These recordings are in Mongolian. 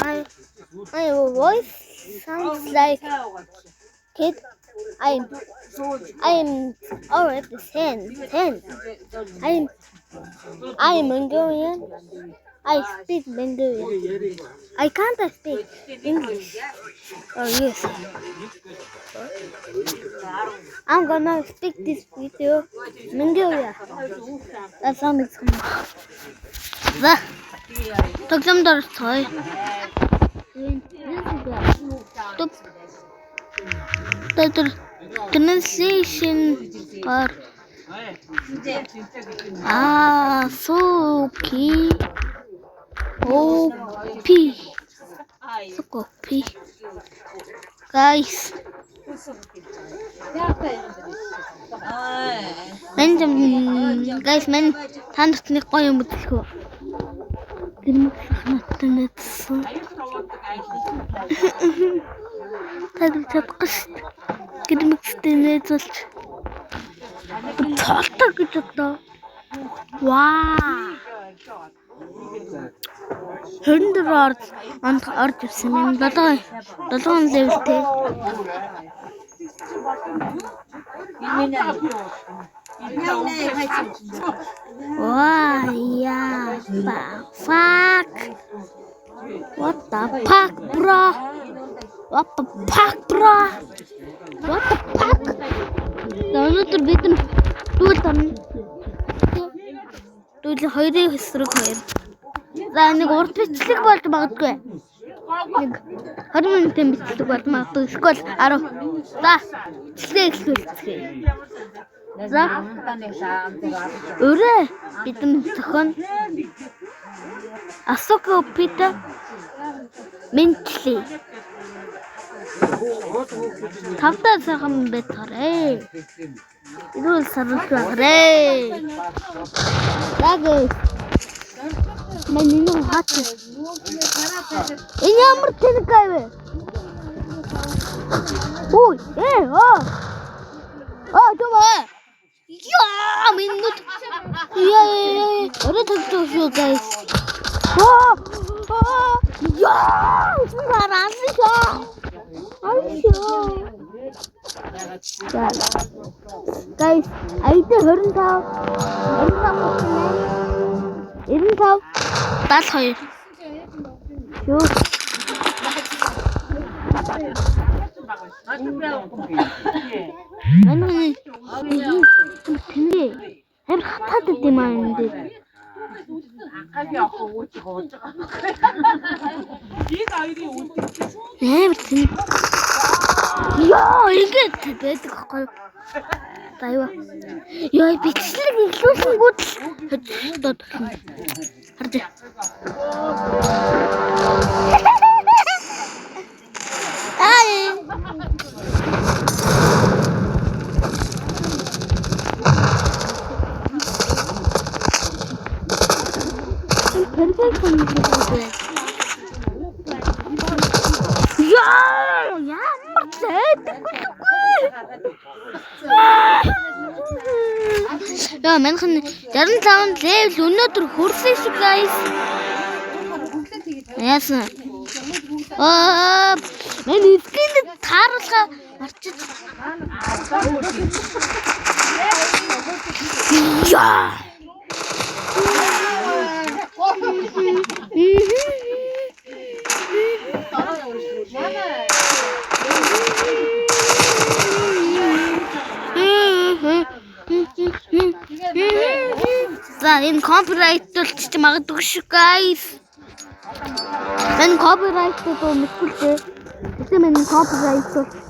My voice sounds like kid. I'm already 10. I'm Mongolian. I speak Mongolian. I can't speak English or yes. I'm gonna speak this video Mongolia. That sounds fun. За. Тоглоом дорцгоё. Translation or Suki OP Suki guys мен танд нэг гоё юм үзлээ. Гэрмэг санаатай нэдсэн. Тад чадахгүй шүү дээ. Гэрмэгтэй нэзэлж. Цаалтаа гэж одоо. Ваа. Хөндөр орж ирсэн юм. 7 левелтэй. Wow, yeah, fuck. What the fuck, bro? What the fuck, bro? What the fuck? Өнөөдөр бид дүүл хоёрын хэсрэг хоёр. За нэг урд бичлэг болж магадгүй. Нэг 20 минутын бичлэг болж магадгүй. Эсвэл 10. За, бичлэг эхлүүлцгээе. За. Өрөө бидний зохион Асука Опита Ментли. Тавтаа сайхан байтгараа. Ирүүл сарвал байгаарэ. Яг Миний нэг хат. Энэ ямар тэнэг вэ? Ой, томаа. Яа, минут. Яа, орой тогтоошоо guys. Яа, смарасаа. Айшоо. Guys, айдэ 25. 72. Юу? Манай тэнэг амар хатаад идэм аа энэ дээр. Акаги авах ууч гоож байгаа. Ийм айрын үлдэх. Амар тэнэг. Яа, ингэж байдаг байхгүй. Тайва. Яа, бичлэг ихлүүлэнгүүд хөдөлтөд байна. Харж. Яа, манайхан 65 левел өнөөдөр хүрсэн шүү guys. Яасан. Мен скинд тааруулга марчиж. Яа. За энэ копирайтлч магадгүй шүү guys. Мен копирайттай дуу мэдгүй. Гэтэ мен копирайтлч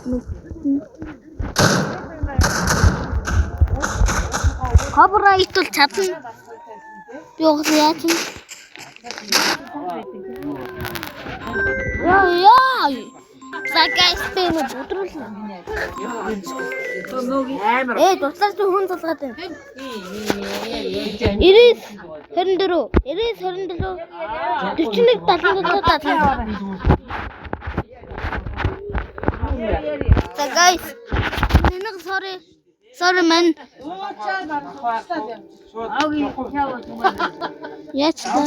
копирайтл чадна. Би уг яаж юм? Яа. За guys би нэг өдрүүлнэ. Дуслаач хүн залгаад байна. 90 24 41 77. За guys нэг sorry man. Яач та.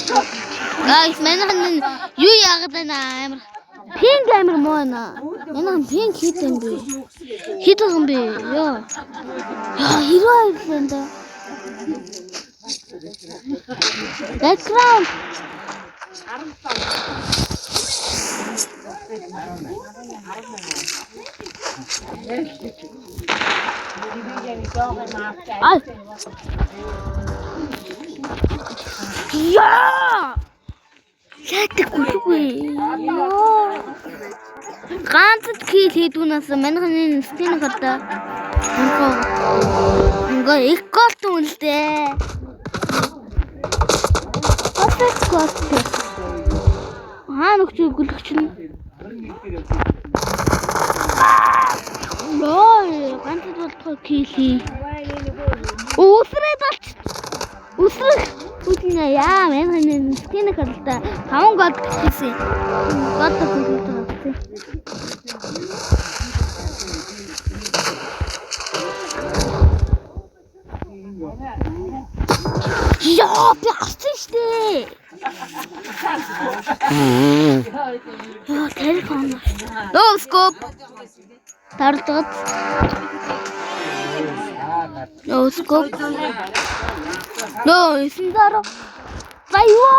Guys, манайхан юу яагаад байна амар. Пинг амар муу байна. Манайхан пинг хийсэн бэ. Хийдэг юм бэ. Йоо. Хэрвээ ирлээ да. Background. Ay. Ja. Яадаг үгүй. Ганцд кил хийдүүнээс манайхны скин гадаа. Ингээ их голт үлдээ. Апэт голт. Нөхч гүлгч нь. Лой, ганцд болтгоо кил хий. Усрээд болч. Усрах. Үгүй яа, манайхны скин гадаа 5 голт хийсэн. Голт хийсэн. Яа, би авсан штэ. Яа, телефон. Носкоп. Тарлаад. Носкоп. No, синдараа. Баяа.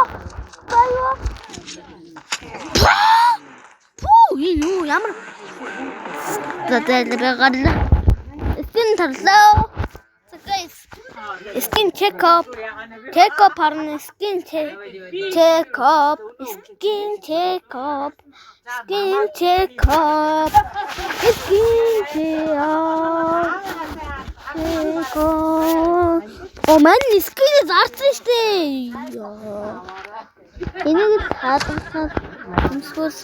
Пүү, юу ямар. Тэтэйгээ скин тарлаа. Guys, skin check up. Check up harна skin check up. Skin check up. Skin check up. Skin check up. Oh man, skin зарсан штэ. Энийг хатсан. Өмсгөөс.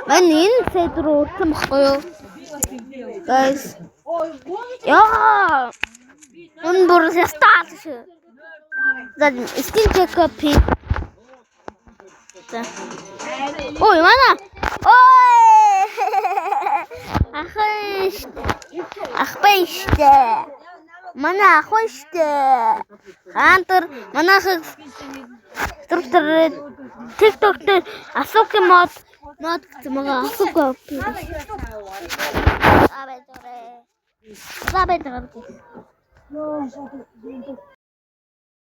Мань энэ сайд руу урсан баггүй юу? Guys. Яа. Он бүр стаалш. За skin check up. Ой, мана. Ой! Ах байште. Мана ахваште. Хантер манах тэр TikTok дээр асуух мод гэсэн мага асуух. Абай.